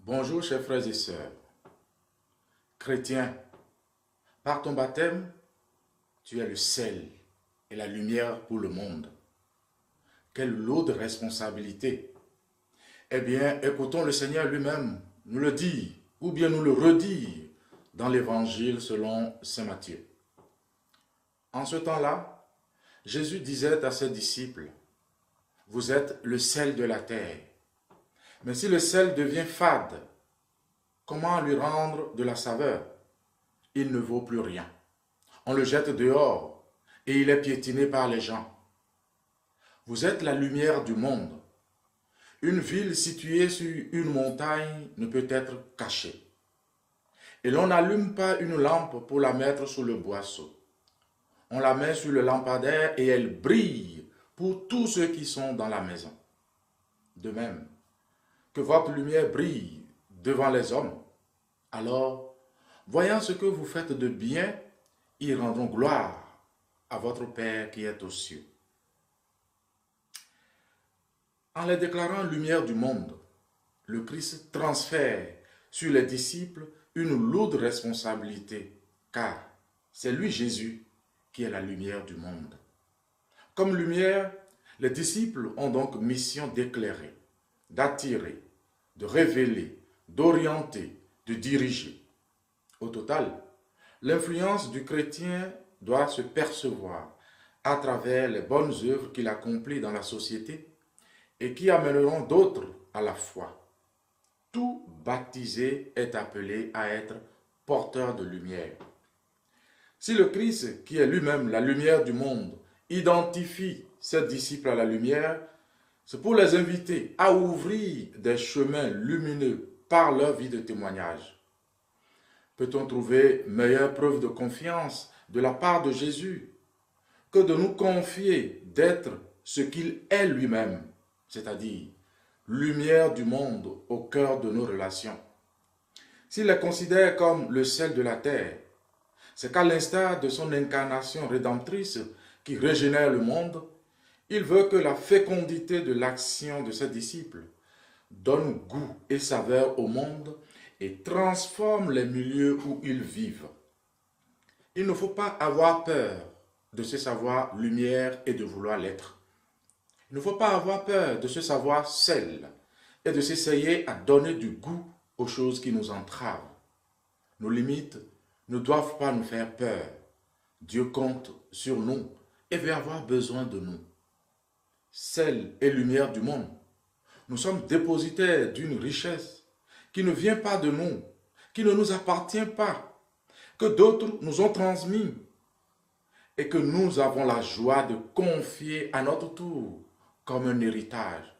Bonjour chers frères et sœurs. Chrétien, par ton baptême, tu es le sel et la lumière pour le monde. Quelle lourde responsabilité! Eh bien, écoutons le Seigneur lui-même nous le dire, ou bien nous le redire dans l'Évangile selon saint Matthieu. En ce temps-là, Jésus disait à ses disciples, « Vous êtes le sel de la terre. Mais si le sel devient fade, comment lui rendre de la saveur? Il ne vaut plus rien. On le jette dehors et il est piétiné par les gens. Vous êtes la lumière du monde. Une ville située sur une montagne ne peut être cachée. Et l'on n'allume pas une lampe pour la mettre sous le boisseau. On la met sur le lampadaire et elle brille pour tous ceux qui sont dans la maison. De même, que votre lumière brille devant les hommes. Alors, voyant ce que vous faites de bien, ils rendront gloire à votre Père qui est aux cieux. En les déclarant lumière du monde, le Christ transfère sur les disciples une lourde responsabilité, car c'est lui Jésus qui est la lumière du monde. Comme lumière, les disciples ont donc mission d'éclairer, d'attirer, de révéler, d'orienter, de diriger. Au total, l'influence du chrétien doit se percevoir à travers les bonnes œuvres qu'il accomplit dans la société et qui amèneront d'autres à la foi. Tout baptisé est appelé à être porteur de lumière. Si le Christ, qui est lui-même la lumière du monde, identifie ses disciples à la lumière, c'est pour les inviter à ouvrir des chemins lumineux par leur vie de témoignage. Peut-on trouver meilleure preuve de confiance de la part de Jésus que de nous confier d'être ce qu'il est lui-même, c'est-à-dire lumière du monde au cœur de nos relations. S'il les considère comme le sel de la terre, c'est qu'à l'instar de son incarnation rédemptrice qui régénère le monde, il veut que la fécondité de l'action de ses disciples donne goût et saveur au monde et transforme les milieux où ils vivent. Il ne faut pas avoir peur de se savoir lumière et de vouloir l'être. Il ne faut pas avoir peur de se savoir sel et de s'essayer à donner du goût aux choses qui nous entravent. Nos limites ne doivent pas nous faire peur. Dieu compte sur nous et veut avoir besoin de nous. Sel et lumière du monde, nous sommes dépositaires d'une richesse qui ne vient pas de nous, qui ne nous appartient pas, que d'autres nous ont transmis et que nous avons la joie de confier à notre tour comme un héritage.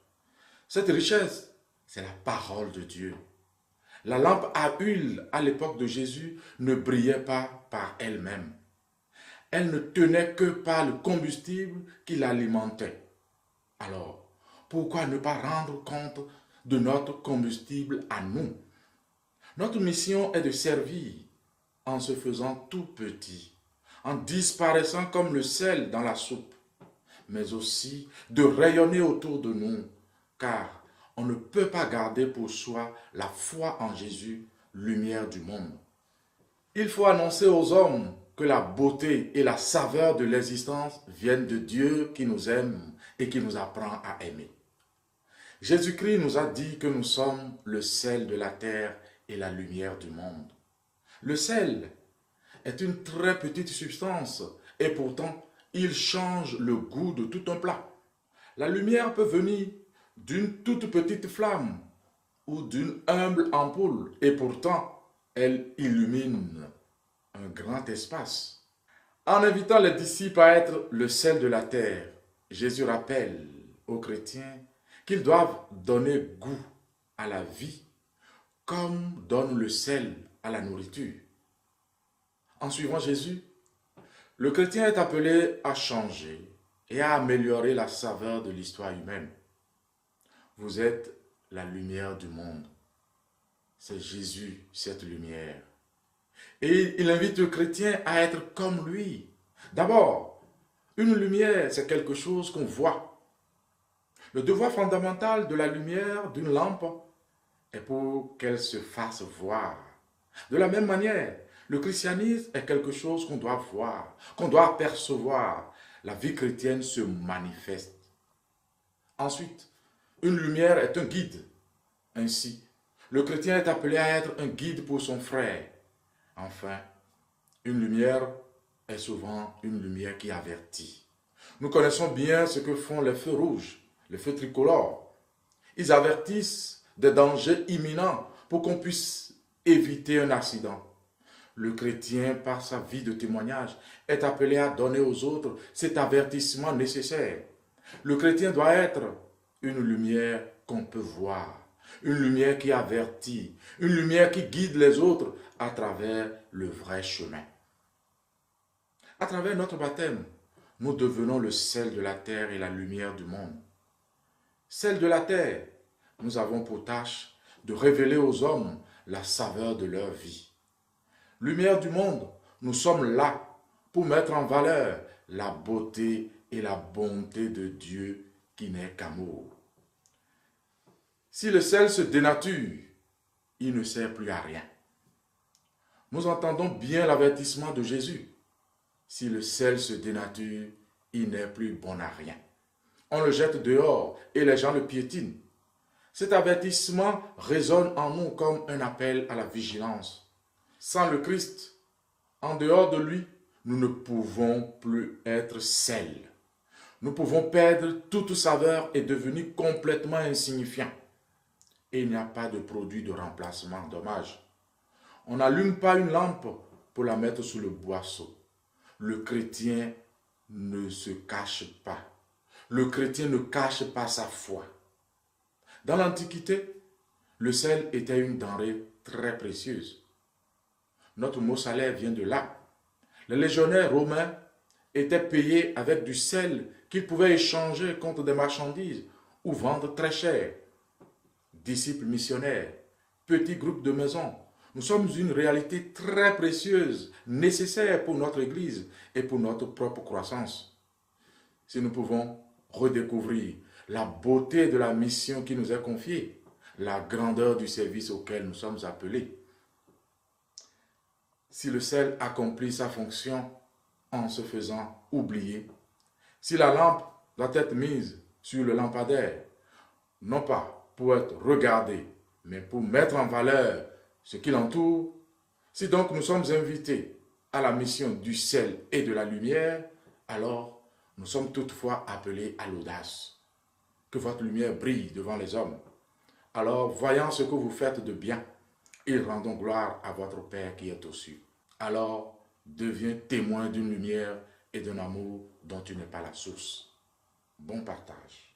Cette richesse, c'est la parole de Dieu. La lampe à huile à l'époque de Jésus ne brillait pas par elle-même. Elle ne tenait que par le combustible qui l'alimentait. Alors, pourquoi ne pas rendre compte de notre combustible à nous? Notre mission est de servir en se faisant tout petit, en disparaissant comme le sel dans la soupe, mais aussi de rayonner autour de nous, car on ne peut pas garder pour soi la foi en Jésus, lumière du monde. Il faut annoncer aux hommes que la beauté et la saveur de l'existence viennent de Dieu qui nous aime et qui nous apprend à aimer. Jésus-Christ nous a dit que nous sommes le sel de la terre et la lumière du monde. Le sel est une très petite substance et pourtant il change le goût de tout un plat. La lumière peut venir d'une toute petite flamme ou d'une humble ampoule et pourtant elle illumine un grand espace. En invitant les disciples à être le sel de la terre, Jésus rappelle aux chrétiens qu'ils doivent donner goût à la vie comme donne le sel à la nourriture. En suivant Jésus, le chrétien est appelé à changer et à améliorer la saveur de l'histoire humaine. Vous êtes la lumière du monde. C'est Jésus, cette lumière. Et il invite le chrétien à être comme lui. D'abord, une lumière, c'est quelque chose qu'on voit. Le devoir fondamental de la lumière d'une lampe est pour qu'elle se fasse voir. De la même manière, le christianisme est quelque chose qu'on doit voir, qu'on doit percevoir. La vie chrétienne se manifeste. Ensuite, une lumière est un guide. Ainsi, le chrétien est appelé à être un guide pour son frère. Enfin, une lumière est souvent une lumière qui avertit. Nous connaissons bien ce que font les feux rouges, les feux tricolores. Ils avertissent des dangers imminents pour qu'on puisse éviter un accident. Le chrétien, par sa vie de témoignage, est appelé à donner aux autres cet avertissement nécessaire. Le chrétien doit être une lumière qu'on peut voir, une lumière qui avertit, une lumière qui guide les autres à travers le vrai chemin. À travers notre baptême, nous devenons le sel de la terre et la lumière du monde. Sel de la terre, nous avons pour tâche de révéler aux hommes la saveur de leur vie. Lumière du monde, nous sommes là pour mettre en valeur la beauté et la bonté de Dieu qui n'est qu'amour. Si le sel se dénature, il ne sert plus à rien. Nous entendons bien l'avertissement de Jésus. Si le sel se dénature, il n'est plus bon à rien. On le jette dehors et les gens le piétinent. Cet avertissement résonne en nous comme un appel à la vigilance. Sans le Christ, en dehors de lui, nous ne pouvons plus être sel. Nous pouvons perdre toute saveur et devenir complètement insignifiants. Et il n'y a pas de produit de remplacement, dommage. On n'allume pas une lampe pour la mettre sous le boisseau. Le chrétien ne se cache pas. Le chrétien ne cache pas sa foi. Dans l'Antiquité, le sel était une denrée très précieuse. Notre mot salaire vient de là. Les légionnaires romains étaient payés avec du sel qu'ils pouvaient échanger contre des marchandises ou vendre très cher. Disciples missionnaires, petits groupes de maisons, nous sommes une réalité très précieuse, nécessaire pour notre Église et pour notre propre croissance. Si nous pouvons redécouvrir la beauté de la mission qui nous est confiée, la grandeur du service auquel nous sommes appelés. Si le sel accomplit sa fonction en se faisant oublier, si la lampe doit être mise sur le lampadaire, non pas pour être regardée, mais pour mettre en valeur ce qui l'entoure, si donc nous sommes invités à la mission du sel et de la lumière, alors nous sommes toutefois appelés à l'audace. Que votre lumière brille devant les hommes. Alors, voyant ce que vous faites de bien, et rendons gloire à votre Père qui est aux cieux. Alors, deviens témoin d'une lumière et d'un amour dont tu n'es pas la source. Bon partage.